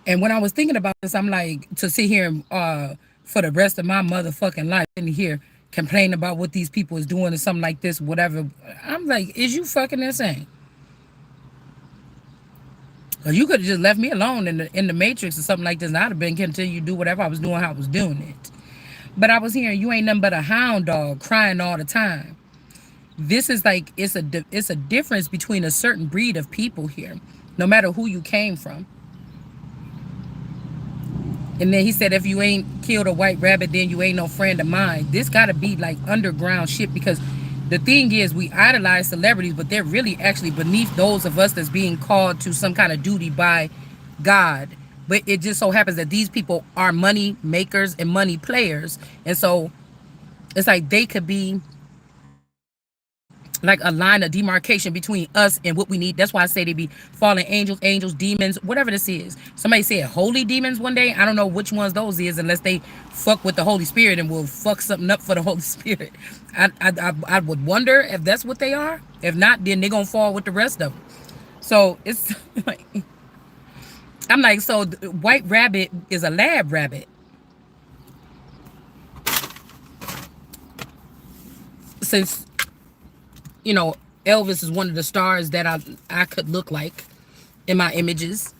And when I was thinking about this, I'm like, to sit here and for the rest of my motherfucking life and hear complain about what these people is doing or something like this, whatever. I'm like, is you fucking insane? Or you could have just left me alone in the matrix or something like this, and I'd have been continue to do whatever I was doing, how I was doing it. But I was hearing you ain't nothing but a hound dog crying all the time. This is like it's a difference between a certain breed of people here, no matter who you came from. And then he said, if you ain't killed a white rabbit, then you ain't no friend of mine. This got to be like underground shit because the thing is, we idolize celebrities, but they're really actually beneath those of us that's being called to some kind of duty by God. But it just so happens that these people are money makers and money players. And so it's like they could be like a line of demarcation between us and what we need. That's why I say they be fallen angels, demons, whatever this is. Somebody said holy demons one day. I don't know which ones those is unless they fuck with the Holy Spirit and will fuck something up for the Holy Spirit. I would wonder if that's what they are. If not, then they're gonna fall with the rest of them. So it's like I'm like, so white rabbit is a lab rabbit. Since Elvis is one of the stars that I could look like in my images.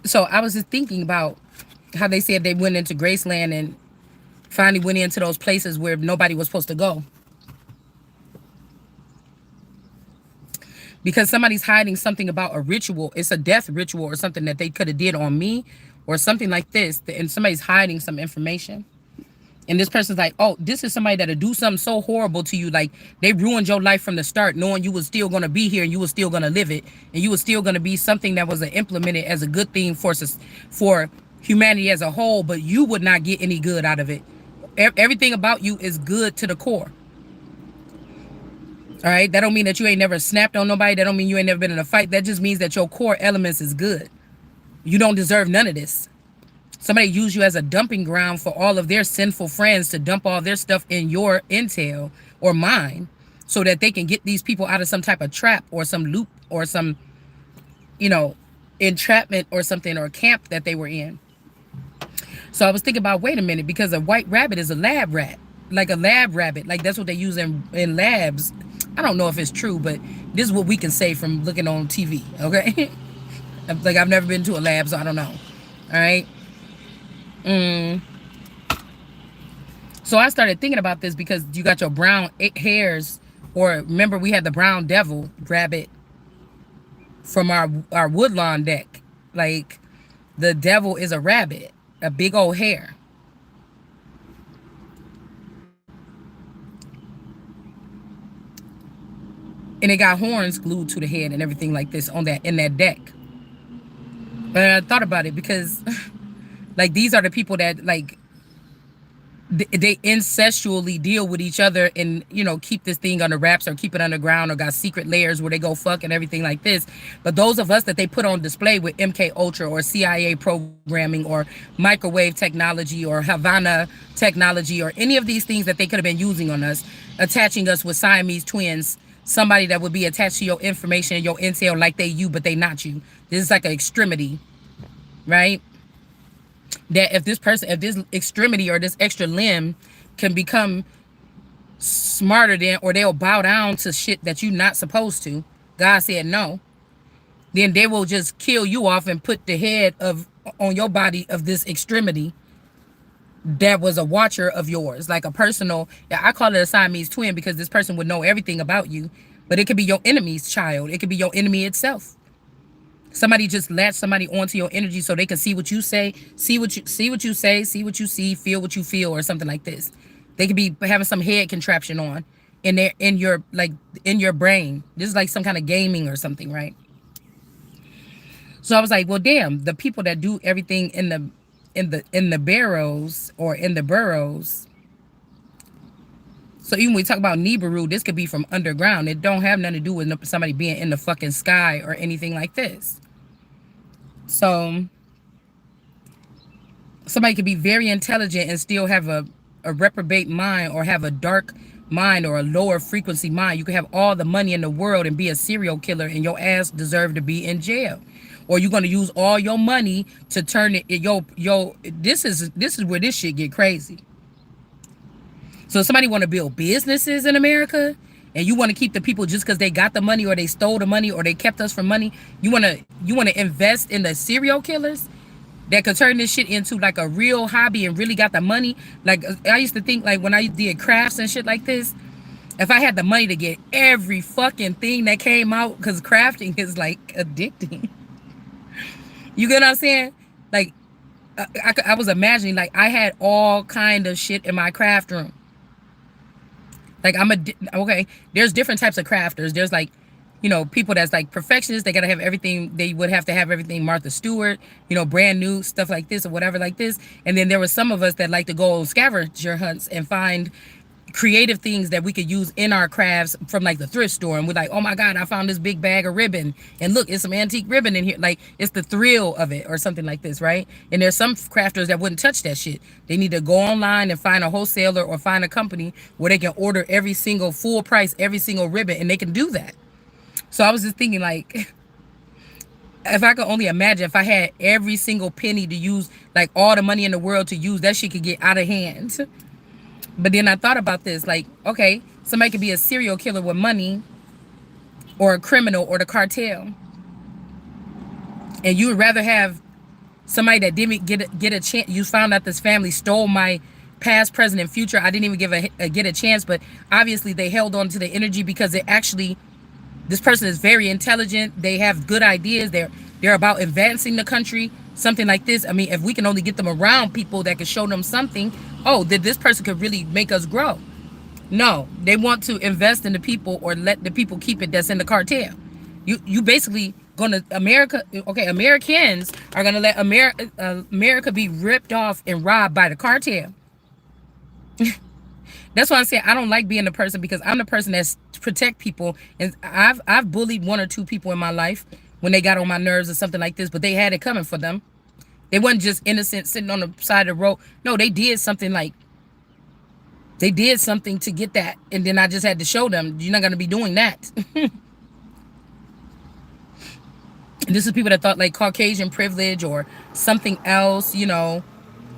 So I was just thinking about how they said they went into Graceland and finally went into those places where nobody was supposed to go because somebody's hiding something about a ritual. It's a death ritual or something that they could have did on me or something like this, and somebody's hiding some information. And this person's like, oh, this is somebody that'll do something so horrible to you. Like they ruined your life from the start, knowing you was still going to be here and you was still going to live it. And you was still going to be something that was implemented as a good thing for humanity as a whole, but you would not get any good out of it. Everything about you is good to the core. All right. That don't mean that you ain't never snapped on nobody. That don't mean you ain't never been in a fight. That just means that your core elements is good. You don't deserve none of this. Somebody used you as a dumping ground for all of their sinful friends to dump all their stuff in your intel or mine so that they can get these people out of some type of trap or some loop or some, entrapment or something or camp that they were in. So I was thinking about, wait a minute, because a white rabbit is a lab rat, like a lab rabbit. Like that's what they use in labs. I don't know if it's true, but this is what we can say from looking on TV, okay? Like I've never been to a lab, so I don't know. All right. So I started thinking about this because you got your brown hairs, or remember we had the brown devil rabbit from our woodlawn deck. Like the devil is a rabbit, a big old hair. And it got horns glued to the head and everything like this on that in that deck. But I thought about it because like these are the people that like they incestually deal with each other and keep this thing under wraps or keep it underground or got secret layers where they go fuck and everything like this. But those of us that they put on display with MK Ultra or CIA programming or microwave technology or Havana technology or any of these things that they could have been using on us, attaching us with Siamese twins, somebody that would be attached to your information and your intel like they you but they not you. This is like an extremity, right? That if this extremity or this extra limb can become smarter than, or they'll bow down to shit that you're not supposed to, God said no, then they will just kill you off and put the head of on your body of this extremity that was a watcher of yours, like a personal, I call it a Siamese twin because this person would know everything about you, but it could be your enemy's child. It could be your enemy itself. Somebody just latch somebody onto your energy so they can see what you say, see what you say, see what you see, feel what you feel, or something like this. They could be having some head contraption on in your brain. This is like some kind of gaming or something, right? So I was like, well, damn, the people that do everything in the barrows or in the burrows. So even when we talk about Nibiru, this could be from underground. It don't have nothing to do with somebody being in the fucking sky or anything like this. So somebody could be very intelligent and still have a reprobate mind or have a dark mind or a lower frequency mind. You could have all the money in the world and be a serial killer and your ass deserve to be in jail. or you're gonna use all your money to turn it. This is where this shit get crazy. So if somebody want to build businesses in America, and you want to keep the people just because they got the money or they stole the money or they kept us from money, you want to invest in the serial killers that could turn this shit into like a real hobby and really got the money. Like I used to think, like when I did crafts and shit like this, if I had the money to get every fucking thing that came out, because crafting is like addicting. You get what I'm saying? Like I was imagining like I had all kind of shit in my craft room. Like okay. There's different types of crafters. There's like, people that's like perfectionists. They gotta have everything. They would have to have everything Martha Stewart, brand new stuff like this or whatever like this. And then there were some of us that like to go on scavenger hunts and find creative things that we could use in our crafts from like the thrift store, and we're like, oh my god, I found this big bag of ribbon, and look, it's some antique ribbon in here. Like, it's the thrill of it or something like this, right? And there's some crafters that wouldn't touch that shit. They need to go online and find a wholesaler or find a company where they can order every single full price, every single ribbon, and they can do that. So I was just thinking, like, if I could only imagine if I had every single penny to use, like all the money in the world to use, that shit could get out of hand. But then I thought about this, like, okay, somebody could be a serial killer with money, or a criminal, or the cartel. And you would rather have somebody that didn't get a chance. You found out this family stole my past, present, and future. I didn't even get a chance, but obviously they held on to the energy because this person is very intelligent. They have good ideas. They're about advancing the country, something like this. I mean, if we can only get them around people that can show them something, oh, that this person could really make us grow. No, they want to invest in the people or let the people keep it that's in the cartel. You basically gonna Americans are gonna let America be ripped off and robbed by the cartel. That's why I say I don't like being the person, because I'm the person that's to protect people. And I've bullied one or two people in my life when they got on my nerves or something like this, but they had it coming for them. They wasn't just innocent sitting on the side of the road. No, they did something to get that. And then I just had to show them, you're not going to be doing that. And this is people that thought like Caucasian privilege or something else,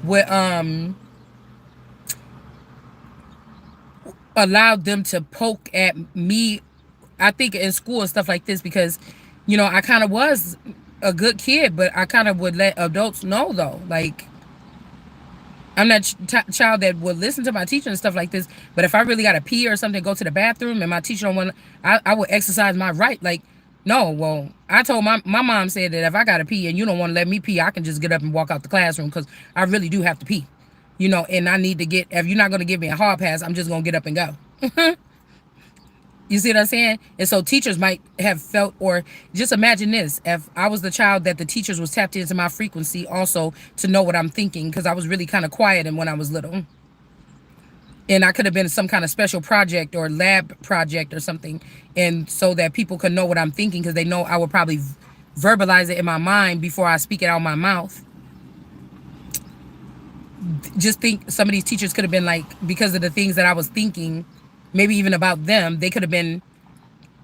would allowed them to poke at me, I think, in school and stuff like this, because, I kind of was a good kid, but I kind of would let adults know, though. Like, I'm that child that would listen to my teacher and stuff like this, but if I really got to pee or something, go to the bathroom, and my teacher don't want, I would exercise my right. Like, no, well, I told my mom said that if I got to pee and you don't want to let me pee, I can just get up and walk out the classroom, because I really do have to pee. And I need to if you're not going to give me a hard pass, I'm just going to get up and go. You see what I'm saying? And so teachers might have felt, or just imagine this, if I was the child that the teachers was tapped into my frequency also to know what I'm thinking, because I was really kind of quiet and when I was little. And I could have been some kind of special project or lab project or something. And so that people could know what I'm thinking, because they know I would probably verbalize it in my mind before I speak it out of my mouth. Just think, some of these teachers could have been like, because of the things that I was thinking, maybe even about them, they could have been,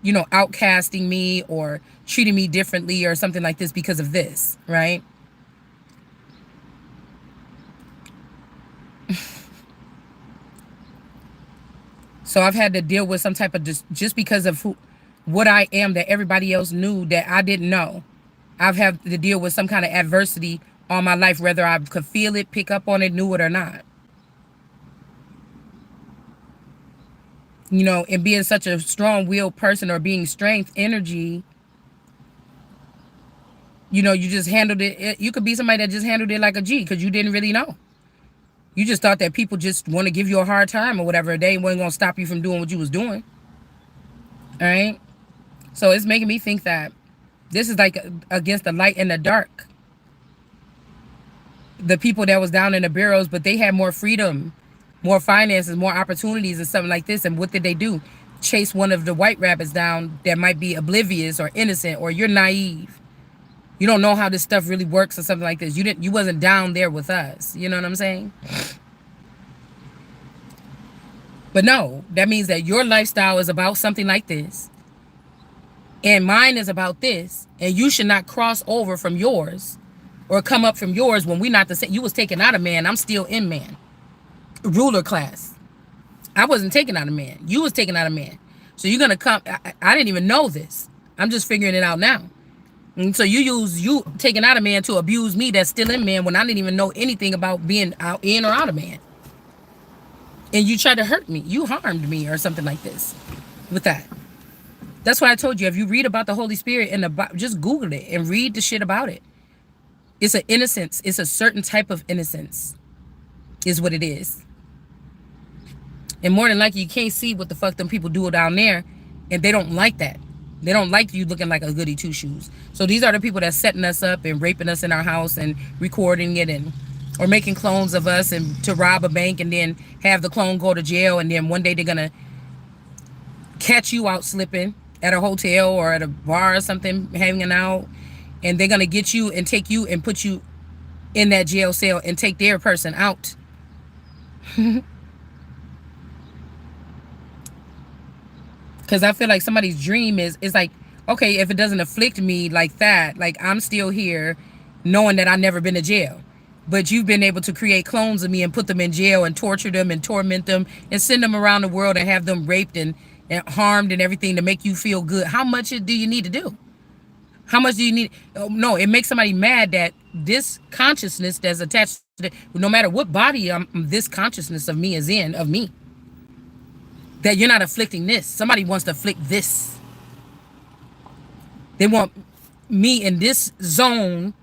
outcasting me or treating me differently or something like this because of this, right? So I've had to deal with some type of just because of what I am that everybody else knew that I didn't know. I've had to deal with some kind of adversity all my life, whether I could feel it, pick up on it, knew it or not. And being such a strong-willed person, or being strength, energy, you just handled it. You could be somebody that just handled it like a G, because you didn't really know. You just thought that people just want to give you a hard time or whatever. They weren't going to stop you from doing what you was doing. All right? So it's making me think that this is like against the light and the dark. The people that was down in the barrels, but they had more freedom, more finances, more opportunities and something like this. And what did they do? Chase one of the white rabbits down that might be oblivious or innocent, or you're naive. You don't know how this stuff really works or something like this. You wasn't down there with us. You know what I'm saying? But no, that means that your lifestyle is about something like this. And mine is about this, and you should not cross over from yours or come up from yours when we not the same. You was taken out of man. I'm still in man. Ruler class. I wasn't taken out of man. You was taken out of man. So you're gonna come. I didn't even know this. I'm just figuring it out now. And so you use you taking out of man to abuse me that's still in man when I didn't even know anything about being out in or out of man. And you tried to hurt me. You harmed me or something like this with that. That's why I told you, if you read about the Holy Spirit in the Bible, just Google it and read the shit about it. It's an innocence. It's a certain type of innocence is what it is. And more than likely, you can't see what the fuck them people do down there, and they don't like that. They don't like you looking like a goody two shoes. So these are the people that's setting us up and raping us in our house and recording it and or making clones of us and to rob a bank and then have the clone go to jail, and then one day they're gonna catch you out slipping at a hotel or at a bar or something, hanging out, and they're gonna get you and take you and put you in that jail cell and take their person out. Because I feel like somebody's dream is like, okay, if it doesn't afflict me like that, like I'm still here knowing that I've never been to jail. But you've been able to create clones of me and put them in jail and torture them and torment them and send them around the world and have them raped and harmed and everything to make you feel good. How much do you need to do? How much do you need? Oh, no, it makes somebody mad that this consciousness that's attached to it, no matter what body this consciousness of me is in, of me, that you're not afflicting this. Somebody wants to afflict this. They want me in this zone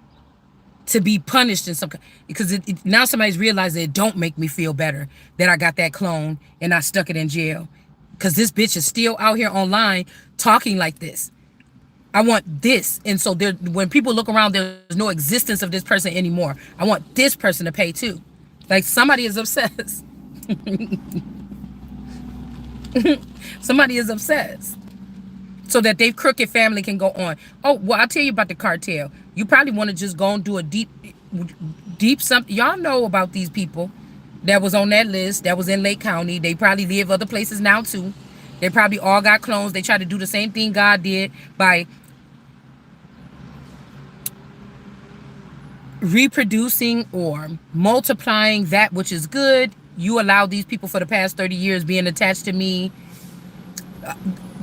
to be punished in some, because now somebody's realized that it don't make me feel better that I got that clone and I stuck it in jail. Because this bitch is still out here online talking like this. I want this. And so there, when people look around, there's no existence of this person anymore. I want this person to pay too. Like somebody is obsessed. Somebody is obsessed. So that their crooked family can go on. Oh, well, I'll tell you about the cartel. You probably want to just go and do a deep something. Y'all know about these people that was on that list, that was in Lake County. They probably live other places now too. They probably all got clones. They try to do the same thing God did by reproducing or multiplying that which is good. You allowed these people for the past 30 years being attached to me.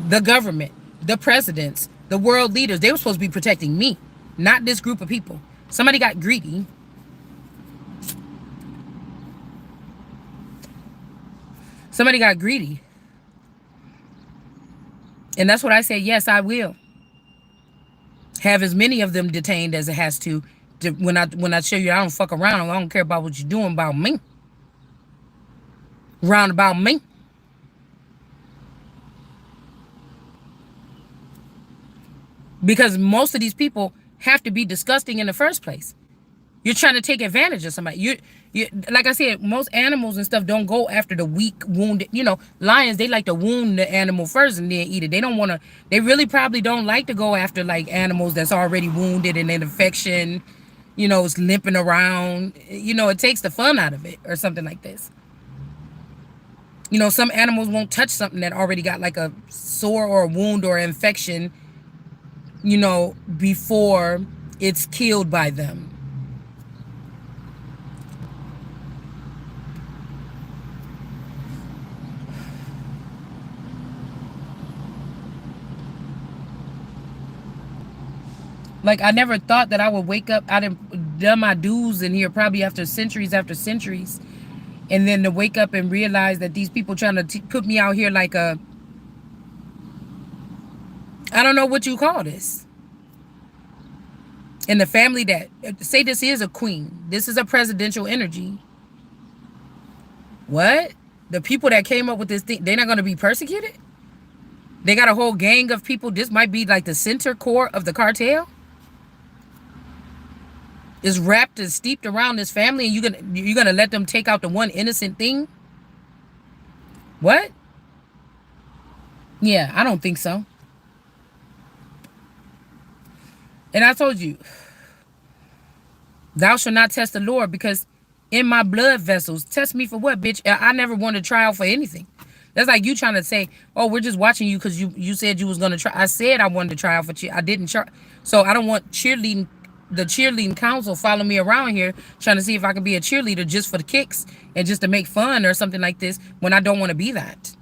The government, the presidents, the world leaders, they were supposed to be protecting me, not this group of people. Somebody got greedy. Somebody got greedy. And that's what I said, yes, I will have as many of them detained as it has to. When I show you I don't fuck around, I don't care about what you're doing about me. Round about me. Because most of these people have to be disgusting in the first place. You're trying to take advantage of somebody. You like I said, most animals and stuff don't go after the weak, wounded. You know, lions, they like to wound the animal first and then eat it. They don't want to. They really probably don't like to go after like animals that's already wounded and an infection. You know, it's limping around. You know, it takes the fun out of it or something like this. You know, some animals won't touch something that already got like a sore or a wound or infection, you know, before it's killed by them. Like, I never thought that I would wake up. I done my dues in here probably after centuries, and then to wake up and realize that these people trying to put me out here like a, I don't know what you call this. And the family that, say this is a queen. This is a presidential energy. What? The people that came up with this thing, they're not going to be persecuted? They got a whole gang of people. This might be like the center core of the cartel. Is wrapped and steeped around this family, and you're gonna let them take out the one innocent thing? What? Yeah, I don't think so. And I told you, thou shalt not test the Lord, because in my blood vessels, test me for what, bitch? I never won a trial for anything. That's like you trying to say, "Oh, we're just watching you because you said you was gonna try." I said I wanted to try out for cheer. I didn't try, so I don't want cheerleading. The cheerleading council following me around here trying to see if I could be a cheerleader just for the kicks and just to make fun or something like this when I don't want to be that.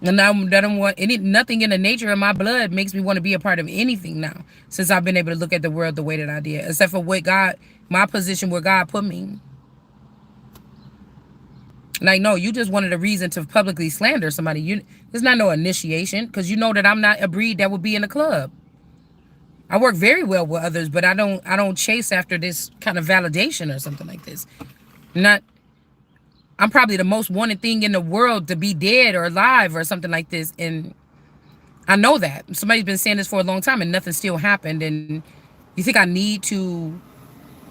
And I don't want any nothing in the nature of my blood makes me want to be a part of anything now since I've been able to look at the world the way that I did, except for what God, my position where God put me. Like, no, you just wanted a reason to publicly slander somebody. There's not no initiation because you know that I'm not a breed that would be in a club. I work very well with others, but I don't chase after this kind of validation or something like this. Not I'm probably the most wanted thing in the world to be dead or alive or something like this. And I know that. Somebody's been saying this for a long time and nothing still happened. And you think I need to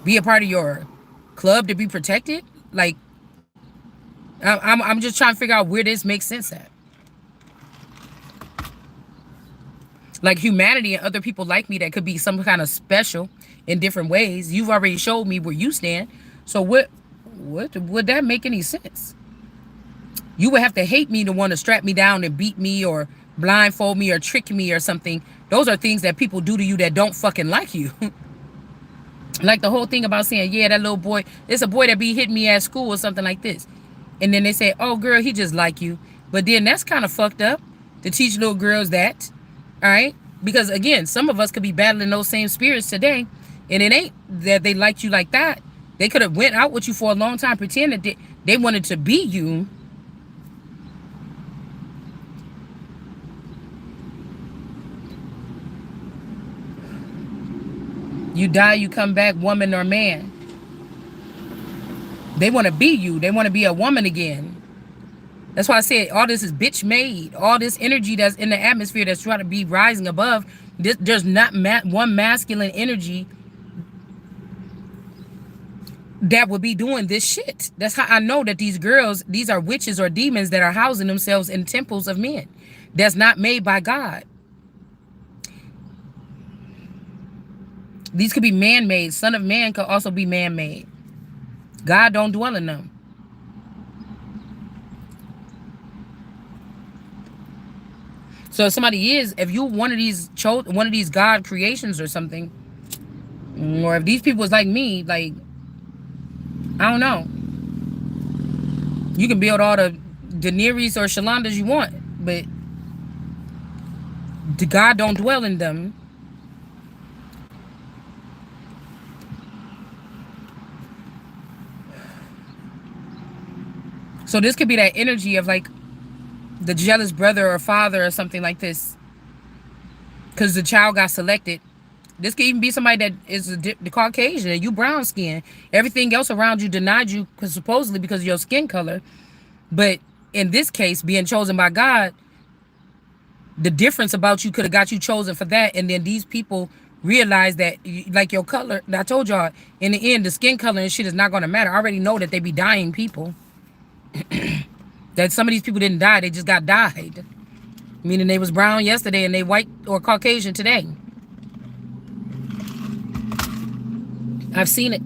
be a part of your club to be protected? Like, I'm just trying to figure out where this makes sense at. Like humanity and other people like me that could be some kind of special in different ways. You've already showed me where you stand. So what would that make any sense? You would have to hate me to want to strap me down and beat me or blindfold me or trick me or something. Those are things that people do to you that don't fucking like you. Like the whole thing about saying, yeah, that little boy, it's a boy that be hitting me at school or something like this. And then they say, oh, girl, he just like you. But then that's kind of fucked up to teach little girls that. All right? Because, again, some of us could be battling those same spirits today. And it ain't that they liked you like that. They could have went out with you for a long time pretending that they wanted to be you. You die, you come back, woman or man. They want to be you. They want to be a woman again. That's why I said all this is bitch made. All this energy that's in the atmosphere that's trying to be rising above. There's not one masculine energy that would be doing this shit. That's how I know that these girls, these are witches or demons that are housing themselves in temples of men. That's not made by God. These could be man-made. Son of man could also be man-made. God don't dwell in them. So if somebody is, if you one of these God creations or something, or if these people is like me, like, I don't know. You can build all the Daenerys or Shalandas you want, but the God don't dwell in them. So this could be that energy of like the jealous brother or father or something like this, because the child got selected. This could even be somebody that is the Caucasian and you brown skin. Everything else around you denied you supposedly because of your skin color. But in this case, being chosen by God, the difference about you could have got you chosen for that. And then these people realize that, like your color, I told y'all, in the end, the skin color and shit is not going to matter. I already know that they be dying people. That some of these people didn't die, they just got died. Meaning they was brown yesterday and they white or Caucasian today. I've seen it.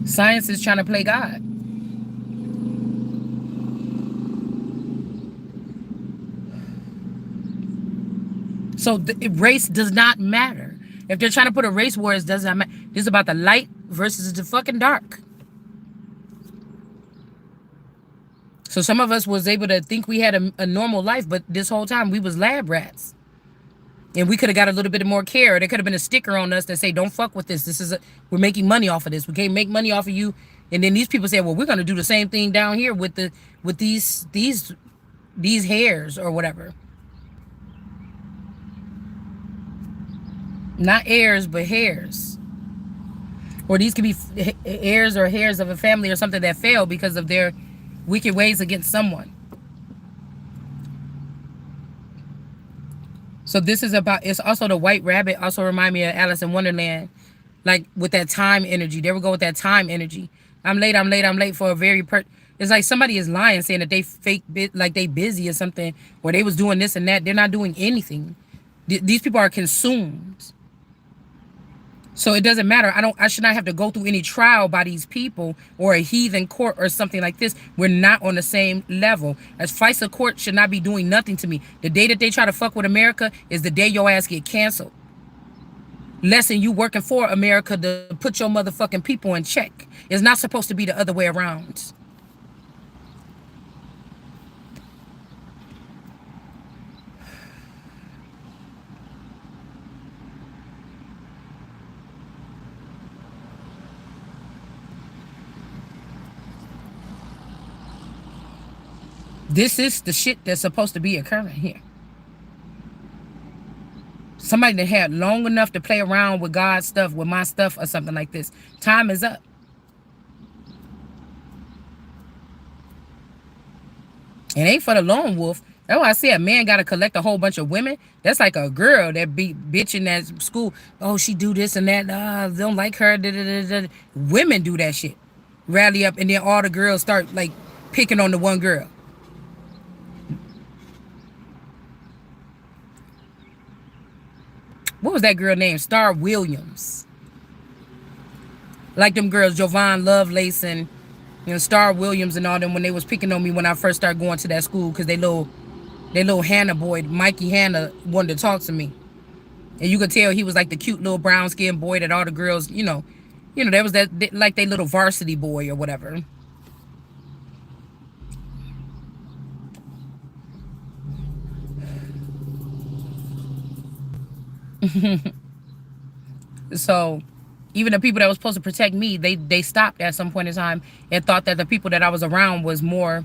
Science is trying to play God. So race does not matter. If they're trying to put a race war, it doesn't matter. This is about the light versus the fucking dark. So some of us was able to think we had a normal life, but this whole time we was lab rats. And we could have got a little bit more care. There could have been a sticker on us that say, don't fuck with this. We're making money off of this. We can't make money off of you. And then these people say, well, we're going to do the same thing down here with these hairs or whatever. Not heirs, but hairs. Or these could be heirs or hairs of a family or something that failed because of their wicked ways against someone. So this is about, it's also the white rabbit also remind me of Alice in Wonderland. Like with that time energy. There we go with that time energy. I'm late for a very it's like somebody is lying saying that they fake like they busy or something, or they was doing this and that. They're not doing anything. These people are consumed. So it doesn't matter. I should not have to go through any trial by these people or a heathen court or something like this. We're not on the same level. As FISA court should not be doing nothing to me. The day that they try to fuck with America is the day your ass get canceled. Lesson you working for America to put your motherfucking people in check. It's not supposed to be the other way around. This is the shit that's supposed to be occurring here. Somebody that had long enough to play around with God's stuff, with my stuff, or something like this. Time is up. It ain't for the lone wolf. That's why I say a man got to collect a whole bunch of women. That's like a girl that be bitching at school. Oh, she do this and that. They don't like her. Da, da, da, da. Women do that shit. Rally up, and then all the girls start like picking on the one girl. What was that girl named? Star Williams. Like them girls, Jovan Lovelace and Star Williams and all them, when they was picking on me when I first started going to that school, because they little Hannah boy, Mikey Hannah, wanted to talk to me. And you could tell he was like the cute little brown skinned boy that all the girls, there was that, like they little varsity boy or whatever. So even the people that was supposed to protect me, they stopped at some point in time and thought that the people that I was around was more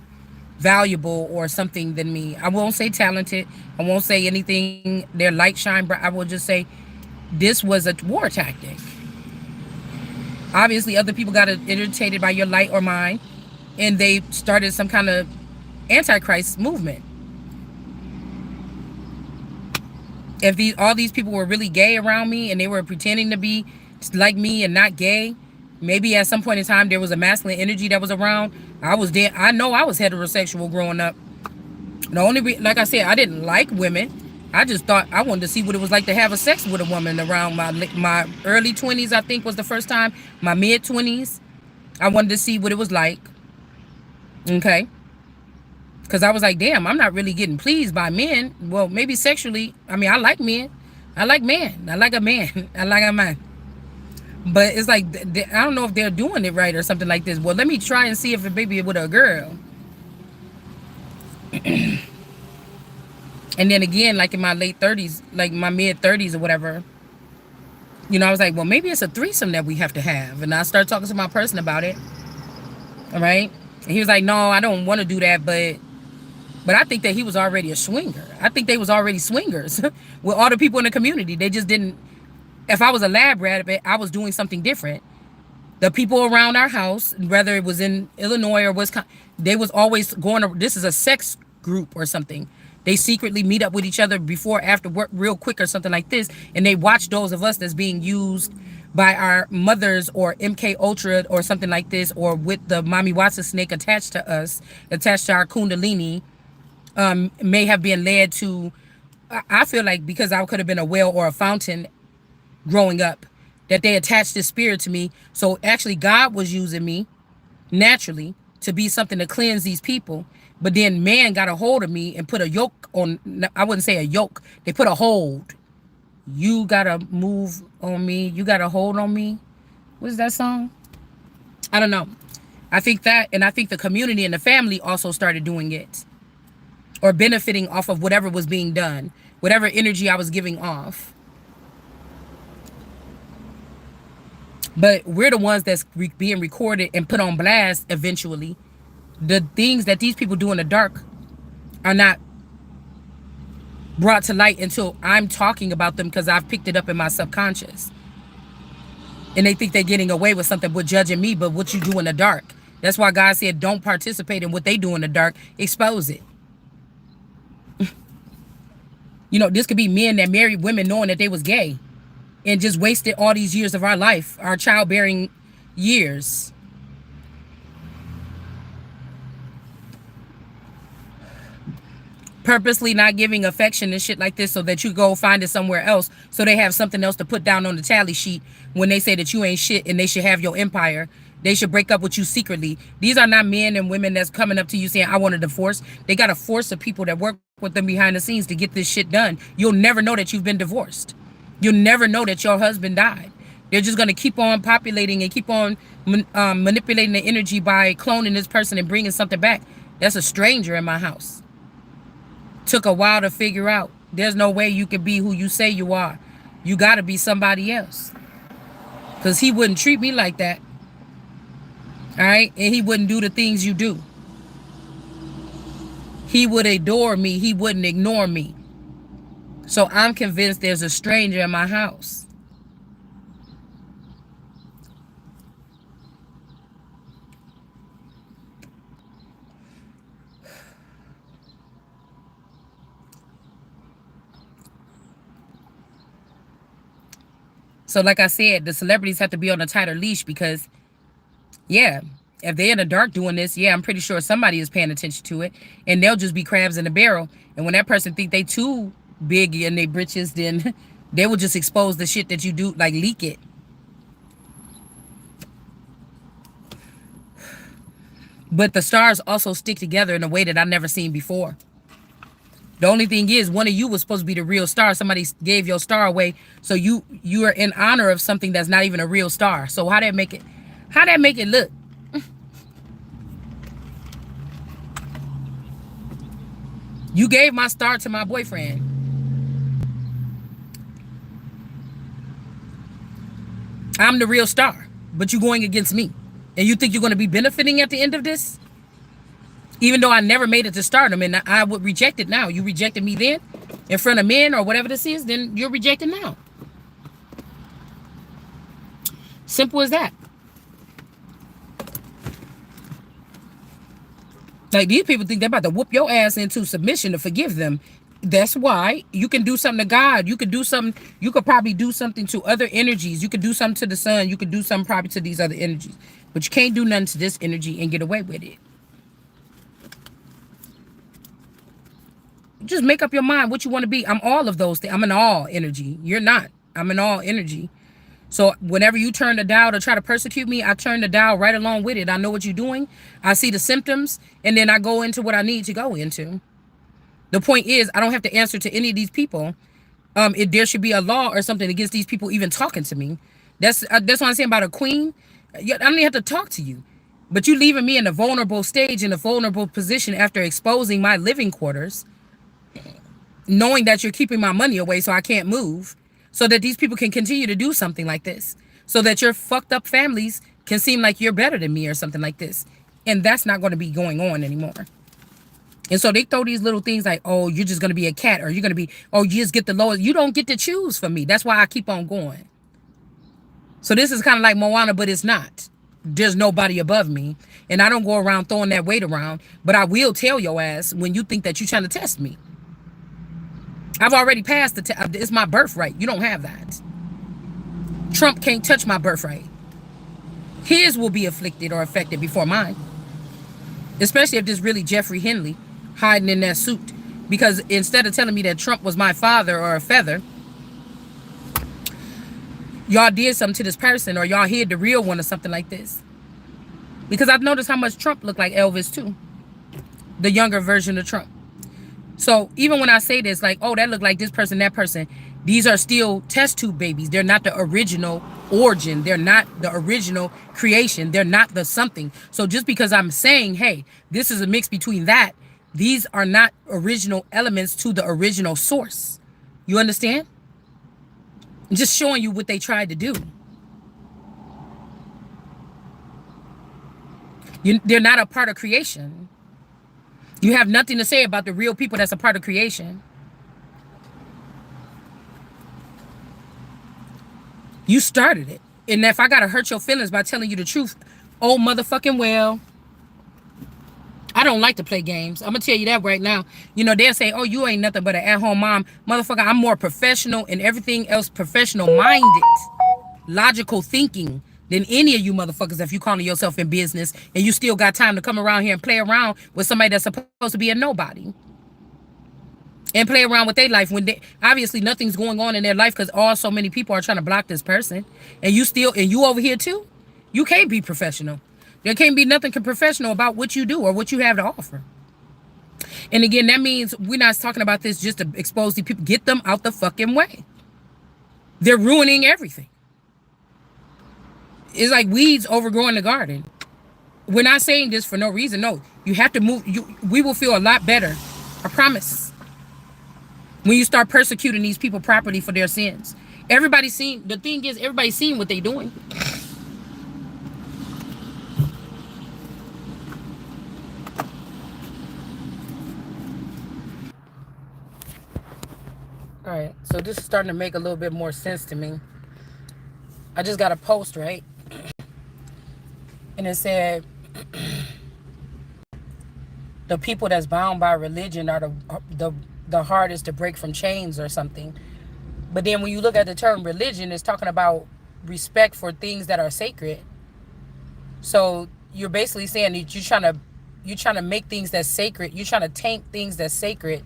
valuable or something than me. I won't say talented. I won't say anything. Their light shine bright. I will just say this was a war tactic. Obviously, other people got irritated by your light or mine, and they started some kind of antichrist movement. If all these people were really gay around me and they were pretending to be like me and not gay, maybe at some point in time there was a masculine energy that was around. I know I was heterosexual growing up. The only like I said, I didn't like women. I just thought I wanted to see what it was like to have a sex with a woman around my early 20s. I think was the first time. My mid 20s, I wanted to see what it was like. Okay. Because I was like, damn, I'm not really getting pleased by men. Well, maybe sexually. I mean, I like men. I like men. I like a man. I like a man. But it's like, I don't know if they're doing it right or something like this. Well, let me try and see if it maybe with a girl. And then again, like in my late 30s, like my mid 30s or whatever, I was like, well, maybe it's a threesome that we have to have. And I started talking to my person about it. All right. And he was like, no, I don't want to do that. But I think that he was already a swinger. I think they was already swingers with all the people in the community. They just didn't. If I was a lab rat, I was doing something different. The people around our house, whether it was in Illinois or Wisconsin, they was always going to, this is a sex group or something. They secretly meet up with each other before, after work real quick or something like this. And they watch those of us that's being used by our mothers or MK Ultra or something like this, or with the Mommy Watson snake attached to us, attached to our Kundalini. May have been led to, I feel like because I could have been a well or a fountain growing up, that they attached this spirit to me. So actually God was using me naturally to be something to cleanse these people. But then man got a hold of me and put a yoke on, I wouldn't say a yoke, they put a hold. You gotta move on me. You got a hold on me. What is that song? I don't know. I think that, and I think the community and the family also started doing it, or benefiting off of whatever was being done, whatever energy I was giving off. But we're the ones that's being recorded and put on blast eventually. The things that these people do in the dark are not brought to light until I'm talking about them, because I've picked it up in my subconscious. And they think they're getting away with something but judging me, but what you do in the dark. That's why God said don't participate in what they do in the dark. Expose it. This could be men that married women knowing that they was gay and just wasted all these years of our life, our childbearing years. purposely not giving affection and shit like this so that you go find it somewhere else so they have something else to put down on the tally sheet when they say that you ain't shit and they should have your empire. They should break up with you secretly. These are not men and women that's coming up to you saying, I want a divorce. They got a force of people that work with them behind the scenes to get this shit done. You'll never know that you've been divorced. You'll never know that your husband died. They're just going to keep on populating and keep on manipulating the energy by cloning this person and bringing something back. That's a stranger in my house. Took a while to figure out. There's no way you can be who you say you are. You got to be somebody else. Because he wouldn't treat me like that. All right? And he wouldn't do the things you do. He would adore me. He wouldn't ignore me. So I'm convinced there's a stranger in my house. So like I said, the celebrities have to be on a tighter leash because, yeah, if they're in the dark doing this, yeah, I'm pretty sure somebody is paying attention to it. And they'll just be crabs in the barrel. And when that person think they too big in their britches, then they will just expose the shit that you do, like leak it. But the stars also stick together in a way that I've never seen before. The only thing is, one of you was supposed to be the real star. Somebody gave your star away, so you are in honor of something that's not even a real star. So how that make it look? You gave my star to my boyfriend. I'm the real star, but you going against me, and you think you're going to be benefiting at the end of this? Even though I never made it to stardom, and I would reject it now. You rejected me then, in front of men or whatever this is, then you're rejected now. Simple as that. Like, these people think they're about to whoop your ass into submission to forgive them. That's why you can do something to God. You could do something. You could probably do something to other energies. You could do something to the sun. You could do something probably to these other energies. But you can't do nothing to this energy and get away with it. Just make up your mind what you want to be. I'm all of those things. I'm an all energy. You're not. I'm an all energy. So whenever you turn the dial to try to persecute me, I turn the dial right along with it. I know what you're doing. I see the symptoms, and then I go into what I need to go into. The point is, I don't have to answer to any of these people. If there should be a law or something against these people even talking to me. That's what I'm saying about a queen. I don't even have to talk to you. But you leaving me in a vulnerable stage, in a vulnerable position after exposing my living quarters, knowing that you're keeping my money away so I can't move, so that these people can continue to do something like this, so that your fucked up families can seem like you're better than me or something like this. And that's not going to be going on anymore. And so they throw these little things like, oh, you're just going to be a cat, or you're going to be, oh, you just get the lowest. You don't get to choose for me. That's why I keep on going. So this is kind of like Moana, but it's not. There's nobody above me. And I don't go around throwing that weight around, but I will tell your ass when you think that you're trying to test me. I've already passed the test. It's my birthright. You don't have that. Trump can't touch my birthright. His will be afflicted or affected before mine. Especially if this really Jeffrey Henley hiding in that suit. Because instead of telling me that Trump was my father or a feather, y'all did something to this person, or y'all hid the real one or something like this. Because I've noticed how much Trump looked like Elvis too. The younger version of Trump. So even when I say this, like, oh, that looked like this person, that person, these are still test tube babies. They're not the original origin. They're not the original creation. They're not the something. So just because I'm saying, hey, this is a mix between that, these are not original elements to the original source. You understand? I'm just showing you what they tried to do. They're not a part of creation. You have nothing to say about the real people that's a part of creation. You started it. And if I gotta hurt your feelings by telling you the truth, oh motherfucking well. I don't like to play games. I'm gonna tell you that right now. You know, they'll say, oh, you ain't nothing but an at-home mom. Motherfucker, I'm more professional and everything else professional-minded, logical thinking than any of you motherfuckers if you calling yourself in business and you still got time to come around here and play around with somebody that's supposed to be a nobody. and play around with their life when they obviously nothing's going on in their life because all so many people are trying to block this person, and you over here too. You can't be professional. There can't be nothing professional about what you do or what you have to offer. And again, that means we're not talking about this just to expose the people. Get them out the fucking way. They're ruining everything. It's like weeds overgrowing the garden. We're not saying this for no reason. No, you have to move. We will feel a lot better. I promise. When you start persecuting these people properly for their sins. Everybody's seen, the thing is, everybody's seeing what they're doing. All right, so this is starting to make a little bit more sense to me. I just got a post, right? And it said, the people that's bound by religion are the hardest to break from chains or something. But then when you look at the term religion, it's talking about respect for things that are sacred. So you're basically saying that you're trying to make things that's sacred. You're trying to taint things that's sacred,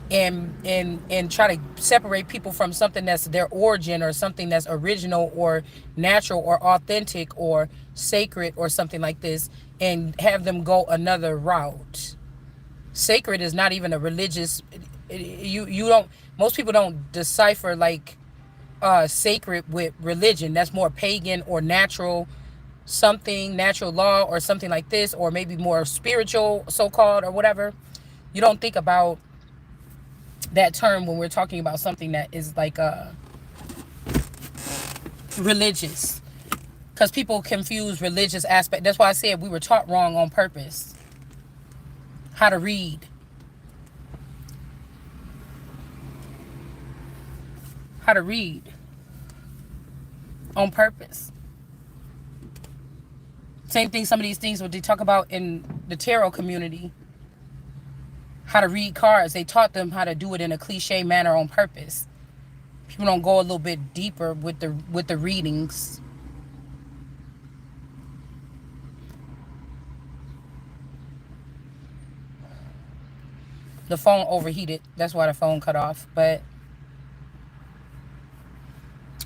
and try to separate people from something that's their origin or something that's original or natural or authentic or sacred or something like this, and have them go another route. Sacred is not even a religious. You don't. Most people don't decipher like sacred with religion. That's more pagan or natural, something natural law or something like this, or maybe more spiritual, so-called, or whatever. You don't think about that term when we're talking about something that is like religious, because people confuse religious aspect. That's why I said we were taught wrong on purpose. How to read, on purpose. Same thing, some of these things what they talk about in the tarot community. How to read cards. They taught them how to do it in a cliche manner on purpose. People don't go a little bit deeper with the readings. The phone overheated. That's why the phone cut off. But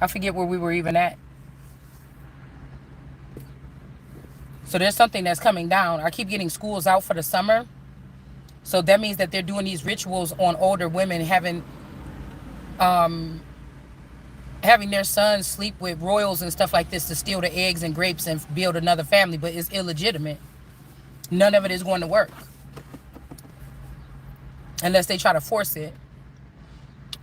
I forget where we were even at. So there's something that's coming down. I keep getting schools out for the summer. So that means that they're doing these rituals on older women, having their sons sleep with royals and stuff like this to steal the eggs and grapes and build another family. But it's illegitimate. None of it is going to work unless they try to force it.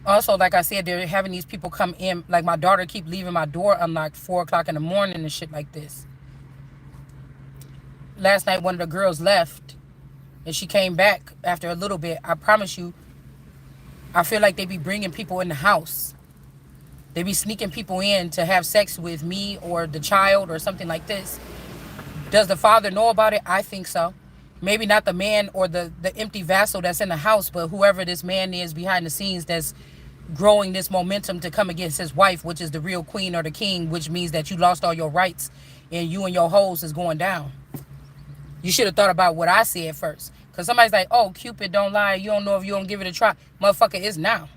Also, like I said, they're having these people come in. Like my daughter keep leaving my door unlocked 4 o'clock in the morning and shit like this. Last night, one of the girls left. And she came back after a little bit. I promise you, I feel like they be bringing people in the house. They be sneaking people in to have sex with me or the child or something like this. Does the father know about it? I think so. Maybe not the man or the empty vessel that's in the house, but whoever this man is behind the scenes that's growing this momentum to come against his wife, which is the real queen or the king, which means that you lost all your rights and you and your hoes is going down. You should have thought about what I said first. Because somebody's like, oh, Cupid don't lie. You don't know if you don't give it a try. Motherfucker, it's now.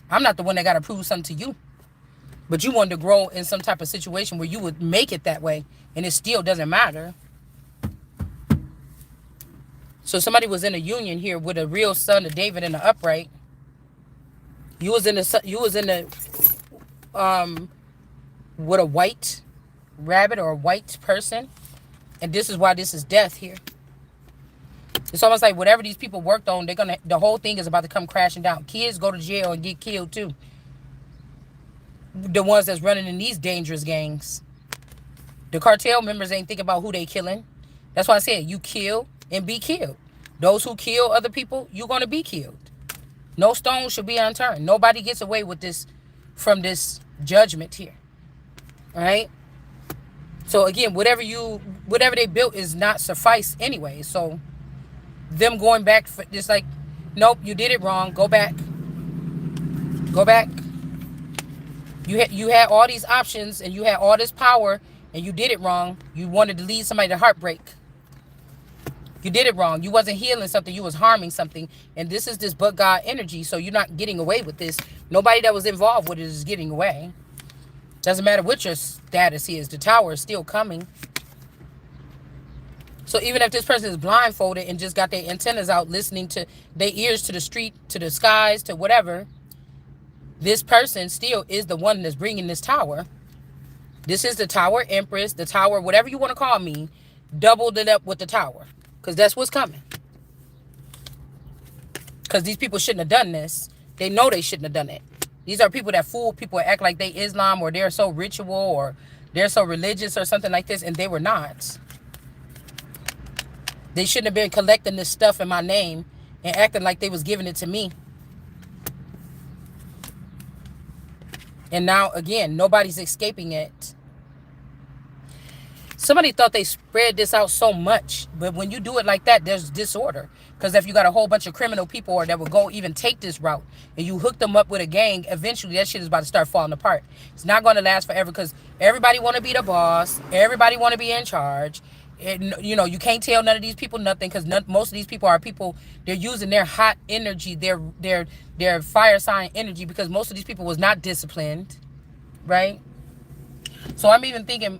I'm not the one that got to prove something to you. But you wanted to grow in some type of situation where you would make it that way. And it still doesn't matter. So somebody was in a union here with a real son of David in the upright. You was in the with a white rabbit or a white person. And this is why this is death here. It's almost like whatever these people worked on, the whole thing is about to come crashing down. Kids go to jail and get killed too. The ones that's running in these dangerous gangs. The cartel members ain't thinking about who they killing. That's why I said you kill and be killed. Those who kill other people, you're going to be killed. No stone should be unturned. Nobody gets away with this from this judgment here. All right? So again, whatever they built is not suffice anyway. So them going back for just like, nope, you did it wrong. Go back. Go back. You had all these options and you had all this power and you did it wrong. You wanted to lead somebody to heartbreak. You did it wrong. You wasn't healing something. You was harming something. And this is this but God energy. So you're not getting away with this. Nobody that was involved with it is getting away. Doesn't matter what your status is. The tower is still coming. So even if this person is blindfolded and just got their antennas out listening to their ears to the street, to the skies, to whatever, this person still is the one that's bringing this tower. This is the tower empress, the tower, whatever you want to call me, doubled it up with the tower. Because that's what's coming. Because these people shouldn't have done this. They know they shouldn't have done it. These are people that fool people, act like they Islam, or they're so ritual, or they're so religious or something like this, and they were not. They shouldn't have been collecting this stuff in my name and acting like they was giving it to me. And now, again, nobody's escaping it. Somebody thought they spread this out so much, but when you do it like that, there's disorder. Because if you got a whole bunch of criminal people or that will go even take this route, and you hook them up with a gang, eventually that shit is about to start falling apart. It's not going to last forever because everybody want to be the boss. Everybody want to be in charge. And, you know, you can't tell none of these people nothing because most of these people are people, they're using their hot energy, their fire sign energy, because most of these people was not disciplined, right? So I'm even thinking,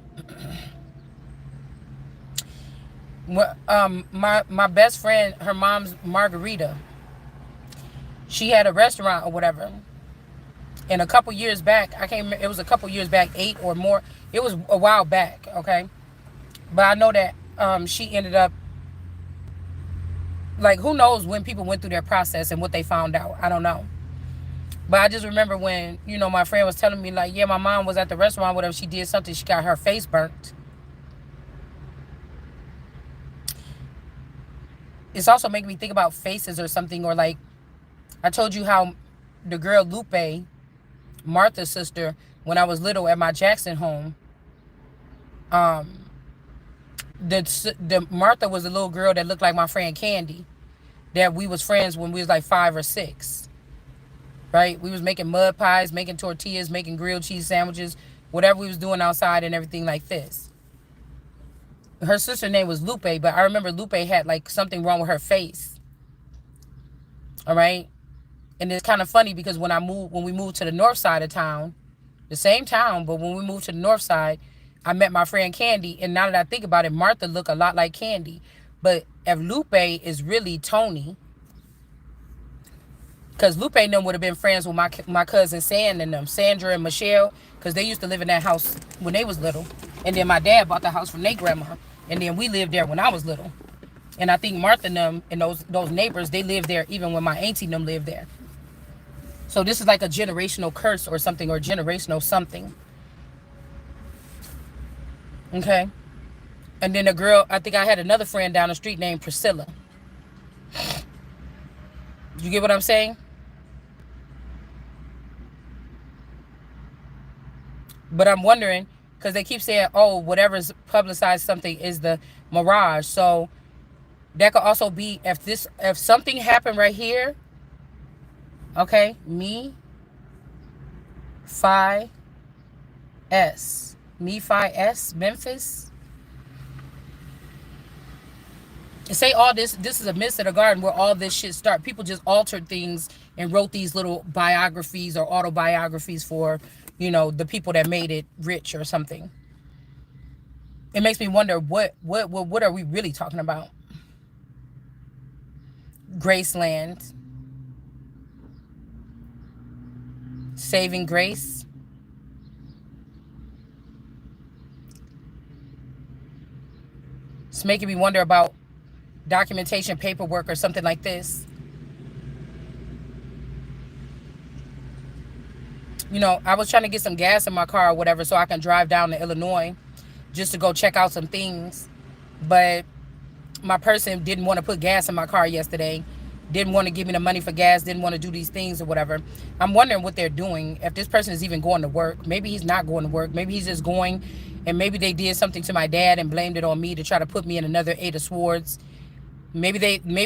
my best friend, her mom's Margarita, she had a restaurant or whatever, and a couple years back, I can't remember, it was a couple years back, 8 or more, it was a while back, okay? But I know that she ended up, like, who knows when people went through their process and what they found out. I don't know. But I just remember when, you know, my friend was telling me, like, yeah, my mom was at the restaurant, whatever, she did something, she got her face burnt. It's also making me think about faces or something, or like, I told you how the girl Lupe, Martha's sister, when I was little at my Jackson home, the Martha was a little girl that looked like my friend Candy, that we was friends when we was like 5 or 6, right? We was making mud pies, making tortillas, making grilled cheese sandwiches, whatever we was doing outside and everything like this. Her sister name was Lupe, but I remember Lupe had like something wrong with her face. All right. And it's kind of funny because when we moved to the north side of town, the same town, but when we moved to the north side, I met my friend Candy, and now that I think about it, Martha looked a lot like Candy. But if Lupe is really Tony, because Lupe and them would have been friends with my cousin Sand and them, Sandra and Michelle, because they used to live in that house when they was little. And then my dad bought the house from their grandma, and then we lived there when I was little. And I think Martha and them and those neighbors, they lived there even when my auntie and them lived there. So this is like a generational curse or something, or generational something. Okay. And then a girl, I think I had another friend down the street named Priscilla. You get what I'm saying? But I'm wondering, because they keep saying, oh, whatever's publicized something is the mirage. So that could also be if something happened right here. Okay, me, Phi S. Me, Phi S, Memphis. Say all this is a midst of the garden where all this shit start. People just altered things and wrote these little biographies or autobiographies for, you know, the people that made it rich or something. It makes me wonder what are we really talking about? Graceland. Saving grace. It's making me wonder about documentation, paperwork, or something like this. You know, I was trying to get some gas in my car or whatever so I can drive down to Illinois just to go check out some things. But my person didn't want to put gas in my car yesterday. Didn't want to give me the money for gas. Didn't want to do these things or whatever. I'm wondering what they're doing. If this person is even going to work. Maybe he's not going to work. Maybe he's just going, and maybe they did something to my dad and blamed it on me to try to put me in another 8 of Swords. Maybe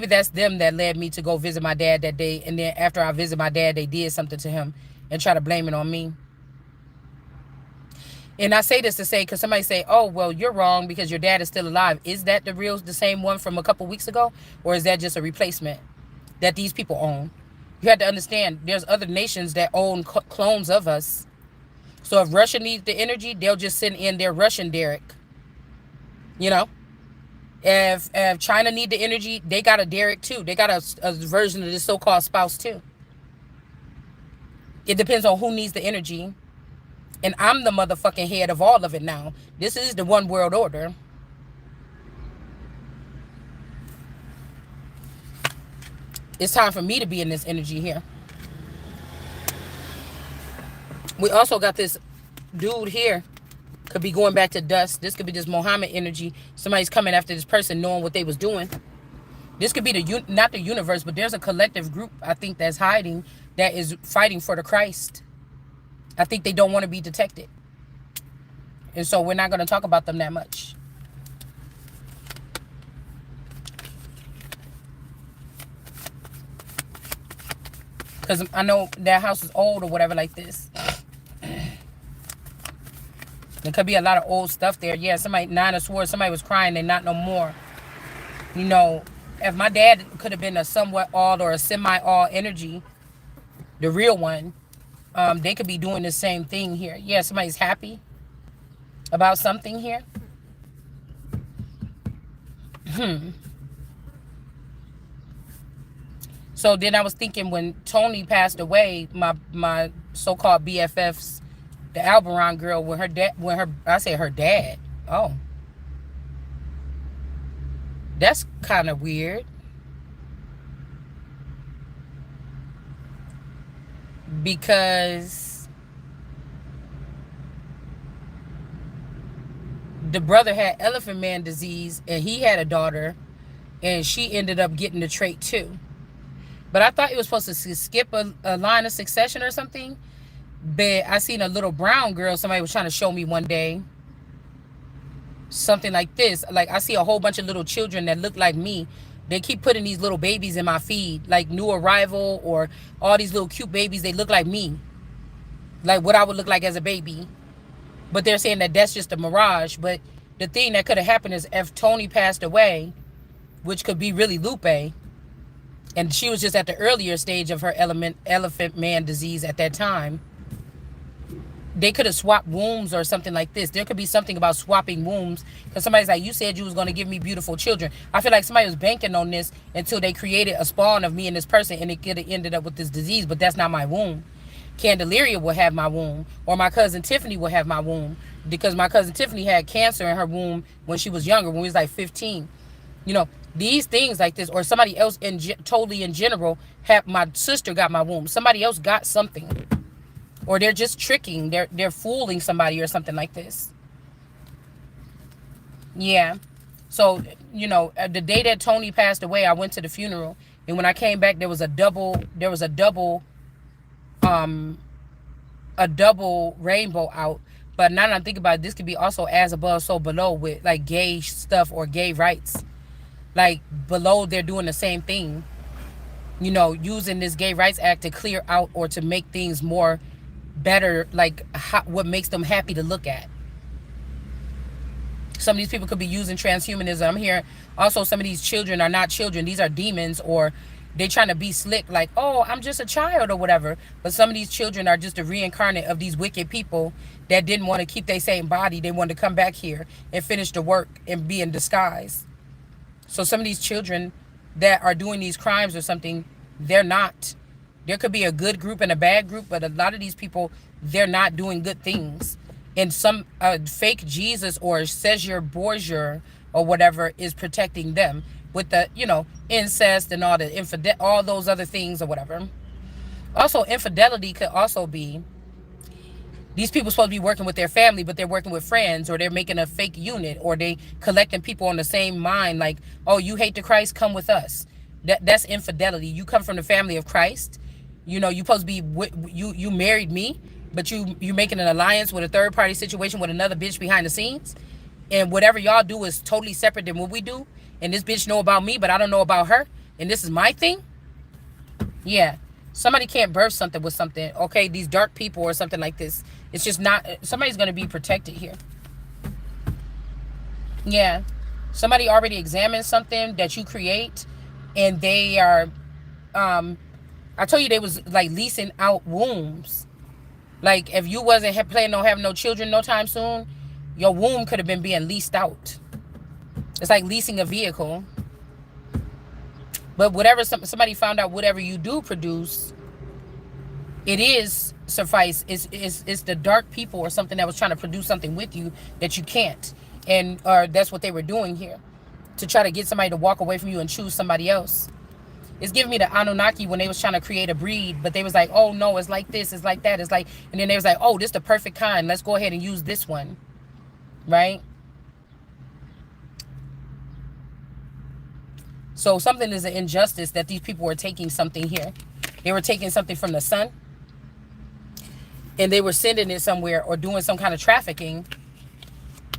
that's them that led me to go visit my dad that day. And then after I visit my dad, they did something to him and try to blame it on me. And I say this to say, because somebody say, oh, well, you're wrong because your dad is still alive. Is that the same one from a couple weeks ago? Or is that just a replacement that these people own? You have to understand, there's other nations that own clones of us. So if Russia needs the energy, they'll just send in their Russian Derek. You know? If China need the energy, they got a Derek too. They got a version of this so-called spouse too. It depends on who needs the energy. And I'm the motherfucking head of all of it now. This is the one world order. It's time for me to be in this energy here. We also got this dude here. Could be going back to dust. This could be this Mohammed energy. Somebody's coming after this person knowing what they was doing. This could be not the universe, but there's a collective group, I think, that's hiding, that is fighting for the Christ. I think they don't want to be detected. And so we're not going to talk about them that much. Because I know that house is old or whatever like this. There could be a lot of old stuff there. Yeah, somebody, Nine of Swords, somebody was crying, they're not no more. You know, if my dad could have been a somewhat all or a semi-all energy, the real one, they could be doing the same thing here. Yeah, somebody's happy about something here. So then I was thinking, when Tony passed away, my so-called BFFs, the Alberon girl, I say her dad. Oh, that's kind of weird. Because the brother had elephant man disease and he had a daughter and she ended up getting the trait too. But I thought it was supposed to skip a line of succession or something. But I seen a little brown girl somebody was trying to show me one day. Something like this. Like, I see a whole bunch of little children that look like me. They keep putting these little babies in my feed, like new arrival or all these little cute babies. They look like me, like what I would look like as a baby. But they're saying that that's just a mirage. But the thing that could have happened is if Tony passed away, which could be really Lupe, and she was just at the earlier stage of her elephant man disease at that time, they could have swapped wombs or something like this. There could be something about swapping wombs, because somebody's like, you said you was going to give me beautiful children. I feel like somebody was banking on this until they created a spawn of me and this person, and it could have ended up with this disease, but that's not my womb. Candelaria will have my womb, or my cousin Tiffany will have my womb, because my cousin Tiffany had cancer in her womb when she was younger, when we was like 15. You know, these things like this, or somebody else totally in general, my sister got my womb. Somebody else got something. Or they're just tricking, they're fooling somebody or something like this. Yeah. So, you know, the day that Tony passed away, I went to the funeral, and when I came back, there was a double rainbow out. But now that I think about it, this could be also as above, so below, with like gay stuff or gay rights. Like below, they're doing the same thing. You know, using this Gay Rights Act to clear out or to make things more better, like what makes them happy to look at. Some of these people could be using transhumanism. I'm hearing also some of these children are not children. These are demons, or they trying to be slick, like, oh, I'm just a child or whatever. But some of these children are just a reincarnate of these wicked people that didn't want to keep their same body. They wanted to come back here and finish the work and be in disguise. So some of these children that are doing these crimes or something, they're not. There could be a good group and a bad group, but a lot of these people, they're not doing good things. And some fake Jesus or Cesar Borgia or whatever is protecting them with the, you know, incest and all the all those other things or whatever. Also, infidelity could also be these people supposed to be working with their family, but they're working with friends, or they're making a fake unit, or they collecting people on the same mind, like, oh, you hate the Christ, come with us. That's infidelity. You come from the family of Christ. You know, you supposed to be, you married me, but you making an alliance with a third party situation with another bitch behind the scenes. And whatever y'all do is totally separate than what we do. And this bitch know about me, but I don't know about her. And this is my thing. Yeah. Somebody can't birth something with something. Okay, these dark people or something like this. It's just not. Somebody's going to be protected here. Yeah. Somebody already examined something that you create, and they are, I told you they was like leasing out wombs. Like if you wasn't planning on having no children no time soon, your womb could have been being leased out. It's like leasing a vehicle. But whatever somebody found out, whatever you do produce, it is suffice. It's the dark people or something that was trying to produce something with you that you can't, and or that's what they were doing here, to try to get somebody to walk away from you and choose somebody else. It's giving me the Anunnaki when they was trying to create a breed, but they was like, oh no, it's like this, it's like that, it's like, and then they was like, oh, this is the perfect kind. Let's go ahead and use this one, right? So something is an injustice that these people were taking something here. They were taking something from the sun, and they were sending it somewhere or doing some kind of trafficking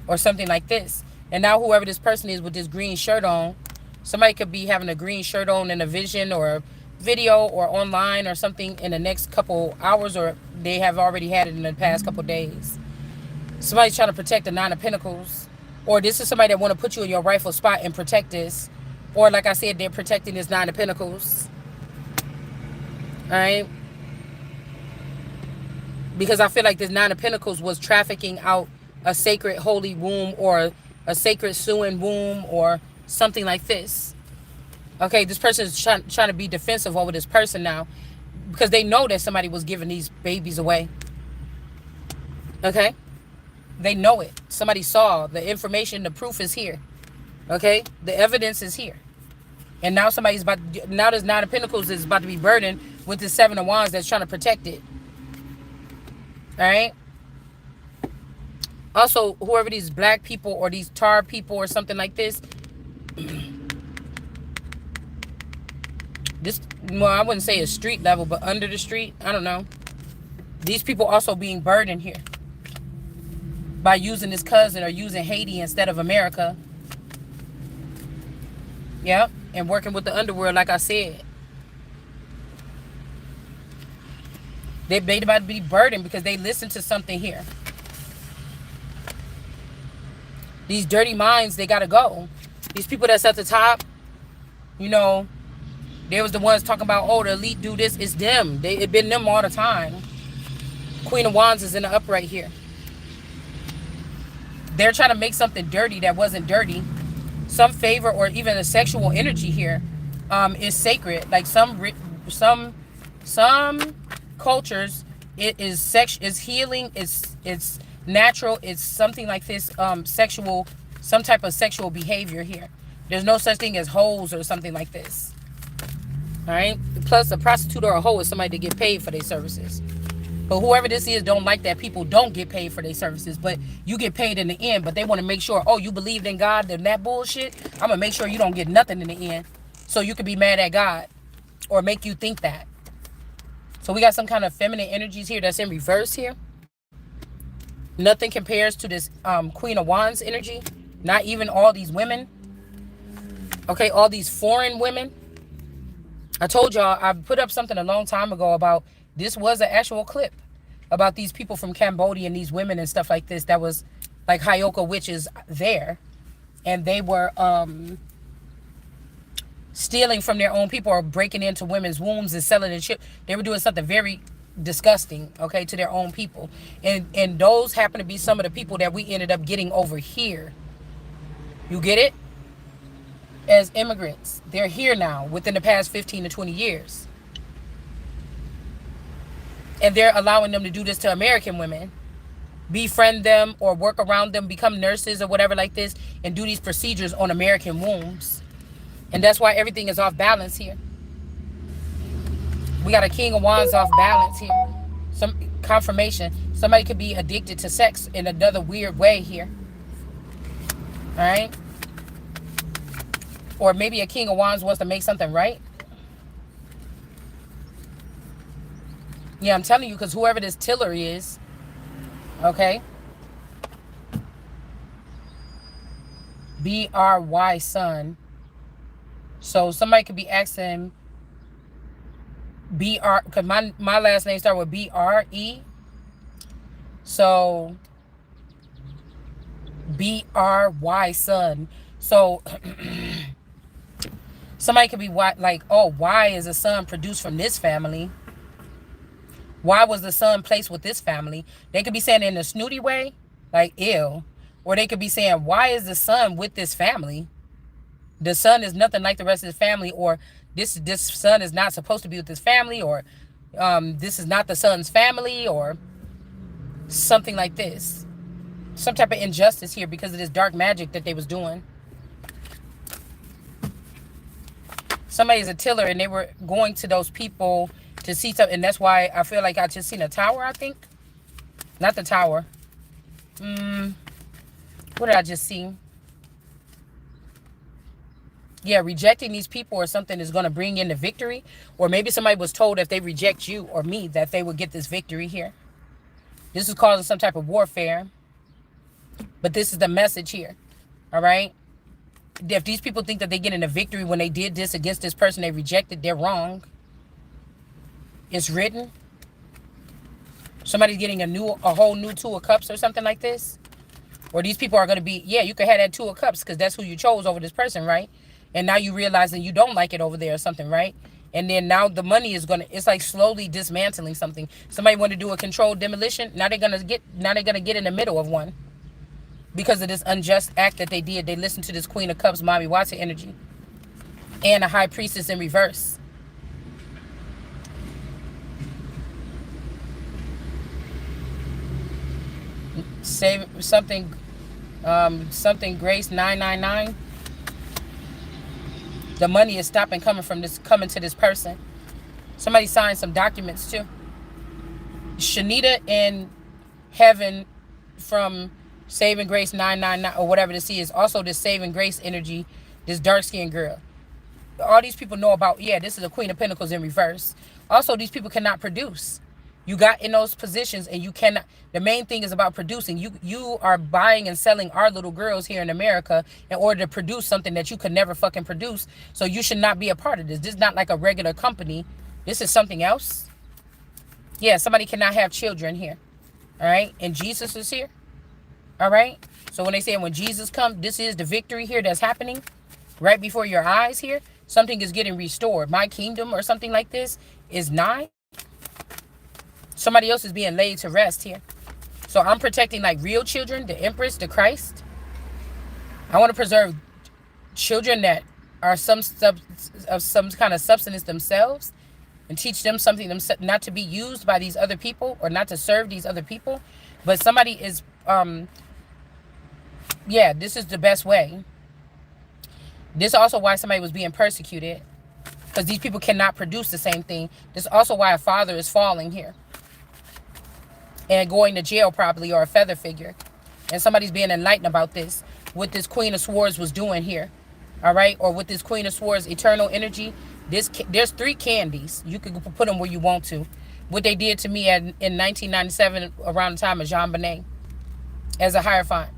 or something like this. And now whoever this person is with this green shirt on, somebody could be having a green shirt on in a vision or a video or online or something in the next couple hours, or they have already had it in the past couple days. Somebody's trying to protect the Nine of Pentacles, or this is somebody that want to put you in your rightful spot and protect this. Or like I said, they're protecting this Nine of Pentacles. All right. Because I feel like this Nine of Pentacles was trafficking out a sacred holy womb or a sacred sewing womb or something like this. Okay, this person is trying to be defensive over this person now because they know that somebody was giving these babies away. Okay? They know it. Somebody saw the information. The proof is here. Okay? The evidence is here. And now now this Nine of Pentacles is about to be burdened with the Seven of Wands that's trying to protect it. All right? Also, whoever these black people or these tar people or something like this, well, I wouldn't say a street level, but under the street, I don't know. These people also being burdened here by using this cousin or using Haiti instead of America. Yeah, and working with the underworld, like I said. They about to be burdened because they listened to something here. These dirty minds, they got to go. These people that's at the top, you know, they was the ones talking about, oh, the elite do this. It's them. It been them all the time. Queen of Wands is in the upright here. They're trying to make something dirty that wasn't dirty. Some favor or even a sexual energy here is sacred. Like some cultures, it is healing. It's natural. It's something like this sexual, some type of sexual behavior here. There's no such thing as hoes or something like this. All right. Plus, a prostitute or a hoe is somebody to get paid for their services. But whoever this is don't like that people don't get paid for their services, but you get paid in the end. But they want to make sure, oh, you believed in God and that bullshit. I'm gonna make sure you don't get nothing in the end, so you can be mad at God or make you think that. So we got some kind of feminine energies here that's in reverse here. Nothing compares to this Queen of Wands energy. Not even all these women. Okay, all these foreign women. I told y'all, I put up something a long time ago about, this was an actual clip about these people from Cambodia and these women and stuff like this that was like Hyoka witches there. And they were stealing from their own people or breaking into women's wombs and selling the chip. They were doing something very disgusting, okay, to their own people. And those happen to be some of the people that we ended up getting over here. You get it? As immigrants. They're here now within the past 15 to 20 years. And they're allowing them to do this to American women. Befriend them or work around them, become nurses or whatever like this, and do these procedures on American wombs. And that's why everything is off balance here. We got a King of Wands off balance here. Some confirmation. Somebody could be addicted to sex in another weird way here. All right? Or maybe a King of Wands wants to make something right. Yeah, I'm telling you, because whoever this Tiller is, okay? B-R-Y son. So somebody could be asking, BR, because my last name started with BRE. So BRY son. So somebody could be like, oh, why is a son produced from this family? Why was the son placed with this family? They could be saying it in a snooty way, like ew. Or they could be saying, why is the son with this family? The son is nothing like the rest of his family, or this son is not supposed to be with this family, or this is not the son's family, or something like this. Some type of injustice here because of this dark magic that they was doing. Somebody's a tiller and they were going to those people to see something, and that's why I feel like I just seen a tower, I think. Not the tower. What did I just see? Yeah, rejecting these people or something is going to bring in the victory. Or maybe somebody was told if they reject you or me that they would get this victory here. This is causing some type of warfare. But this is the message here. All right? If these people think that they're getting a victory when they did this against this person they rejected, they're wrong. It's written. Somebody's getting a whole new 2 of cups or something like this. Or these people are going to be, yeah, you could have that 2 of cups because that's who you chose over this person, right? And now you realize that you don't like it over there or something, right? And then now the money is going to, it's like slowly dismantling something. Somebody want to do a controlled demolition. Now they're going to get in the middle of one. Because of this unjust act that they did. They listened to this Queen of Cups, Mommy Watson energy. And a High Priestess in reverse. Save something, something Grace 999. The money is stopping coming to this person. Somebody signed some documents too. Shanita in heaven from Saving Grace 999 or whatever this is. Also this Saving Grace energy, this dark skinned girl. All these people know about, yeah, this is a Queen of Pentacles in reverse. Also, these people cannot produce. You got in those positions and you cannot. The main thing is about producing. You are buying and selling our little girls here in America in order to produce something that you could never fucking produce. So you should not be a part of this. This is not like a regular company. This is something else. Yeah, somebody cannot have children here. All right. And Jesus is here. All right. So when they say when Jesus comes, this is the victory here that's happening right before your eyes here. Something is getting restored. My kingdom or something like this is nigh. Somebody else is being laid to rest here. So I'm protecting like real children, the Empress, the Christ. I want to preserve children that are some kind of substance themselves and teach them something not to be used by these other people or not to serve these other people. But somebody is, yeah, this is the best way. This is also why somebody was being persecuted because these people cannot produce the same thing. This is also why a father is falling here and going to jail probably, or a feather figure. And somebody's being enlightened about this, what this Queen of Swords was doing here. All right. Or with this Queen of Swords eternal energy. There's 3 candies. You can put them where you want to. What they did to me in 1997 around the time of Jean Bonnet as a Hierophant.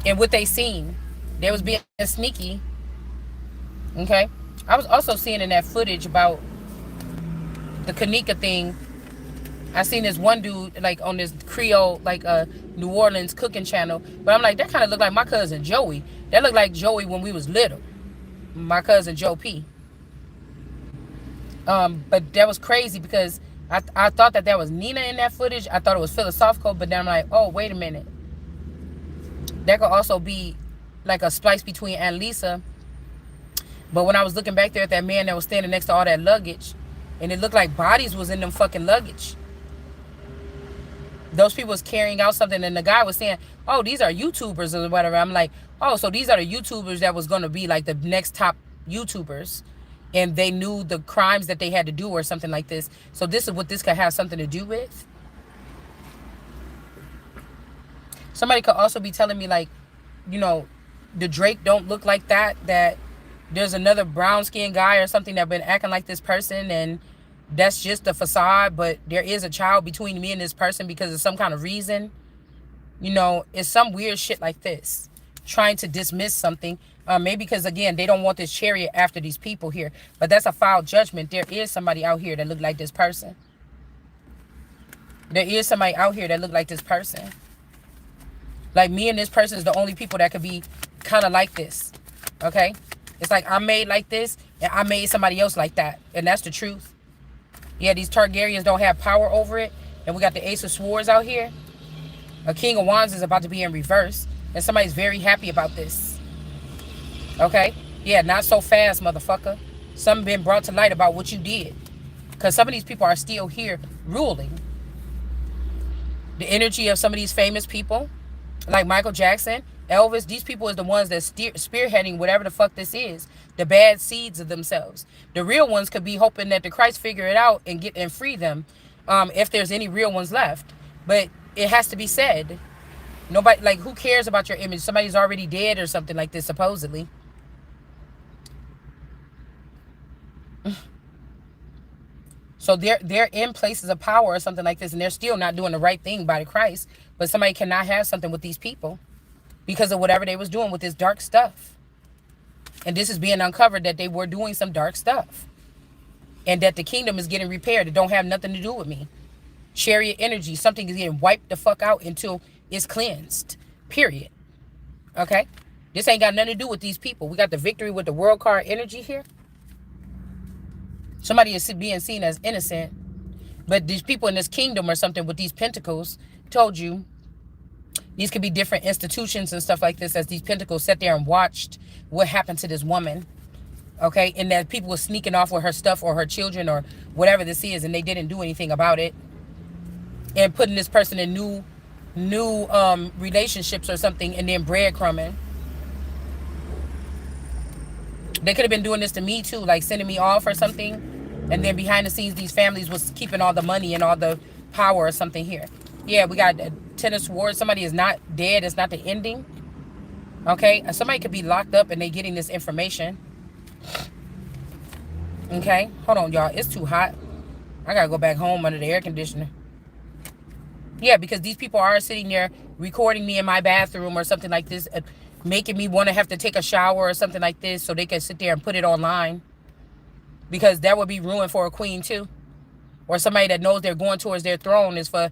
And what they seen, they was being sneaky. Okay. I was also seeing in that footage about the Kanika thing. I seen this one dude like on this Creole, like New Orleans cooking channel. But I'm like, that kind of looked like my cousin Joey. That looked like Joey when we was little. My cousin Joe P. But that was crazy because I thought that was Nina in that footage. I thought it was philosophical, but then I'm like, oh, wait a minute. That could also be like a splice between Annalisa. But when I was looking back there at that man that was standing next to all that luggage, and it looked like bodies was in them fucking luggage. Those people was carrying out something, and the guy was saying, oh, these are YouTubers or whatever. I'm like, oh, so these are the YouTubers that was going to be like the next top YouTubers. And they knew the crimes that they had to do or something like this. So this is what this could have something to do with. Somebody could also be telling me like, you know, the Drake don't look like that there's another brown skinned guy or something that been acting like this person, and that's just the facade, but there is a child between me and this person because of some kind of reason. You know, it's some weird shit like this. Trying to dismiss something. Maybe because, again, they don't want this chariot after these people here. But that's a foul judgment. There is somebody out here that look like this person. There is somebody out here that look like this person. Like, me and this person is the only people that could be kind of like this. Okay? It's like I'm made like this, and I made somebody else like that. And that's the truth. Yeah, these Targaryens don't have power over it. And we got the Ace of Swords out here. A King of Wands is about to be in reverse. And somebody's very happy about this. Okay? Yeah, not so fast, motherfucker. Something been brought to light about what you did. Because some of these people are still here ruling. The energy of some of these famous people, like Michael Jackson, Elvis, these people is the ones that spearheading whatever the fuck this is. The bad seeds of themselves. The real ones could be hoping that the Christ figure it out and get and free them, if there's any real ones left. But it has to be said. Nobody, like, who cares about your image? Somebody's already dead or something like this, supposedly. So they're in places of power or something like this, and they're still not doing the right thing by the Christ. But somebody cannot have something with these people because of whatever they was doing with this dark stuff. And this is being uncovered that they were doing some dark stuff. And that the kingdom is getting repaired. It don't have nothing to do with me. Chariot energy, something is getting wiped the fuck out until it's cleansed. Period. Okay? This ain't got nothing to do with these people. We got the victory with the world card energy here. Somebody is being seen as innocent. But these people in this kingdom or something with these pentacles, told you, these could be different institutions and stuff like this, as these pentacles sat there and watched what happened to this woman. Okay? And that people were sneaking off with her stuff or her children or whatever this is, and they didn't do anything about it. And putting this person in new relationships or something, and then breadcrumbing. They could have been doing this to me too, like sending me off or something. And then behind the scenes, these families was keeping all the money and all the power or something here. Yeah, we got Ten of Swords. Somebody is not dead. It's not the ending. Okay? Somebody could be locked up and they getting this information. Okay? Hold on, y'all. It's too hot. I got to go back home under the air conditioner. Yeah, because these people are sitting there recording me in my bathroom or something like this, making me want to have to take a shower or something like this so they can sit there and put it online. Because that would be ruined for a queen too. Or somebody that knows they're going towards their throne is for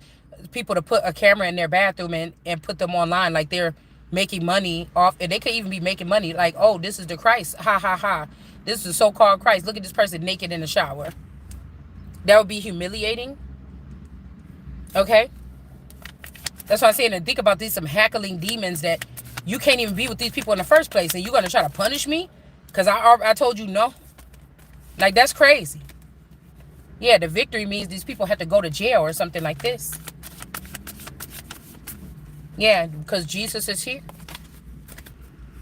people to put a camera in their bathroom and put them online like they're making money off. And they could even be making money like, oh, this is the Christ. Ha, ha, ha. This is the so-called Christ. Look at this person naked in the shower. That would be humiliating. Okay? That's what I'm saying. And think about these some hackling demons that you can't even be with these people in the first place. And you're going to try to punish me? Because I told you no. Like, that's crazy. Yeah, the victory means these people have to go to jail or something like this. Yeah, because Jesus is here.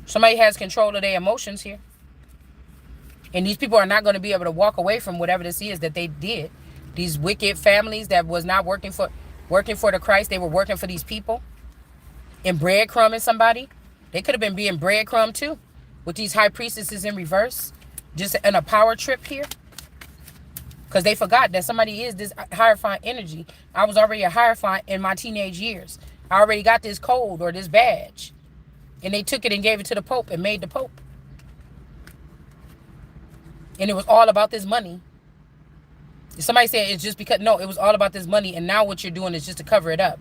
Somebody has control of their emotions here. And these people are not going to be able to walk away from whatever this is that they did. These wicked families that was not working for the Christ. They were working for these people. And breadcrumbing somebody. They could have been being breadcrumbed too. With these high priestesses in reverse. Just in a power trip here. Because they forgot that somebody is this Hierophant energy. I was already a Hierophant in my teenage years. I already got this code or this badge. And they took it and gave it to the Pope and made the Pope. And it was all about this money. Somebody said it's just because, no, it was all about this money. And now what you're doing is just to cover it up.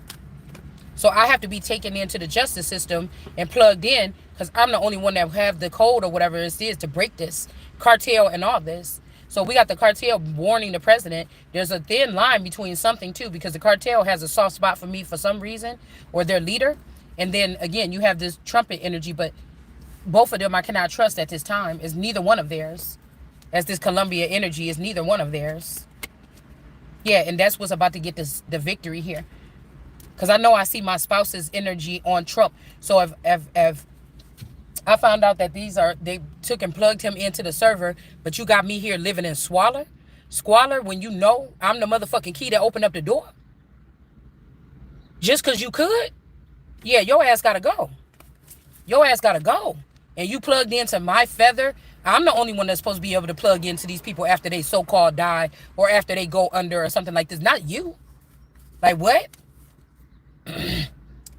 So I have to be taken into the justice system and plugged in. Because I'm the only one that have the code or whatever it is to break this cartel and all this. So we got the cartel warning the president. There's a thin line between something too, because the cartel has a soft spot for me for some reason, or their leader. And then again, you have this trumpet energy, but both of them I cannot trust at this time. Is neither one of theirs. As this Columbia energy is neither one of theirs. Yeah, and that's what's about to get the victory here. Because I know I see my spouse's energy on Trump. So if I found out that they took and plugged him into the server, but you got me here living in squalor when you know I'm the motherfucking key that opened up the door. Just because you could? Yeah, your ass got to go. Your ass got to go. And you plugged into my feather. I'm the only one that's supposed to be able to plug into these people after they so-called die or after they go under or something like this. Not you. Like what?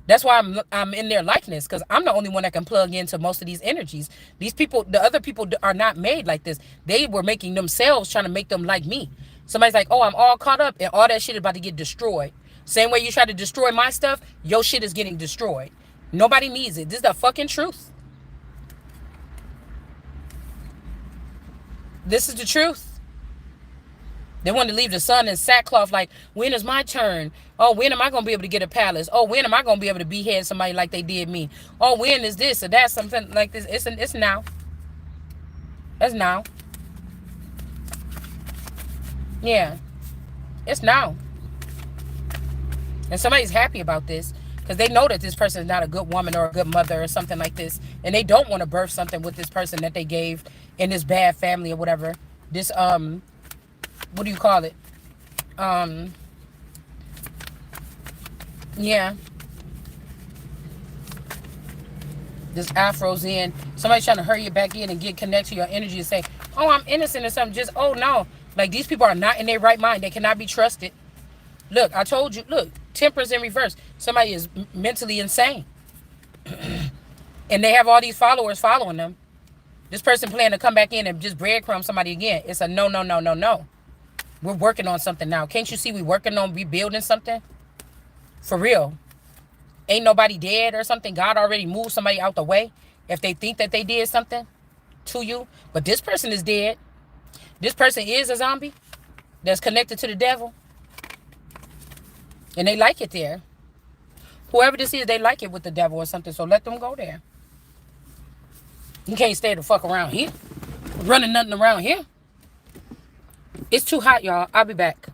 That's why I'm in their likeness, because I'm the only one that can plug into most of these energies. These people, the other people are not made like this. They were making themselves, trying to make them like me. Somebody's like, oh, I'm all caught up, and all that shit is about to get destroyed. Same way you try to destroy my stuff, your shit is getting destroyed. Nobody needs it. This is the fucking truth. This is the truth. They want to leave the sun in sackcloth, like, when is my turn? Oh, when am I going to be able to get a palace? Oh, when am I going to be able to behead somebody like they did me? Oh, when is this or that, something like this? It's now. It's now. Yeah, it's now. And somebody's happy about this because they know that this person is not a good woman or a good mother or something like this. And they don't want to birth something with this person that they gave in this bad family or whatever. This, what do you call it? Yeah. This Afro's in. Somebody's trying to hurry you back in and get connected to your energy and say, oh, I'm innocent or something. Just, oh, no. Like, these people are not in their right mind. They cannot be trusted. Look, I told you, look, Temperance in reverse. Somebody is mentally insane. And they have all these followers following them. This person planning to come back in and just breadcrumb somebody again. It's a no, no, no, no, no. We're working on something now. Can't you see we working on rebuilding something? For real. Ain't nobody dead or something. God already moved somebody out the way if they think that they did something to you. But this person is dead. This person is a zombie that's connected to the devil. And they like it there. Whoever this is, they like it with the devil or something. So let them go there. You can't stay the fuck around here. Running nothing around here. It's too hot, y'all. I'll be back.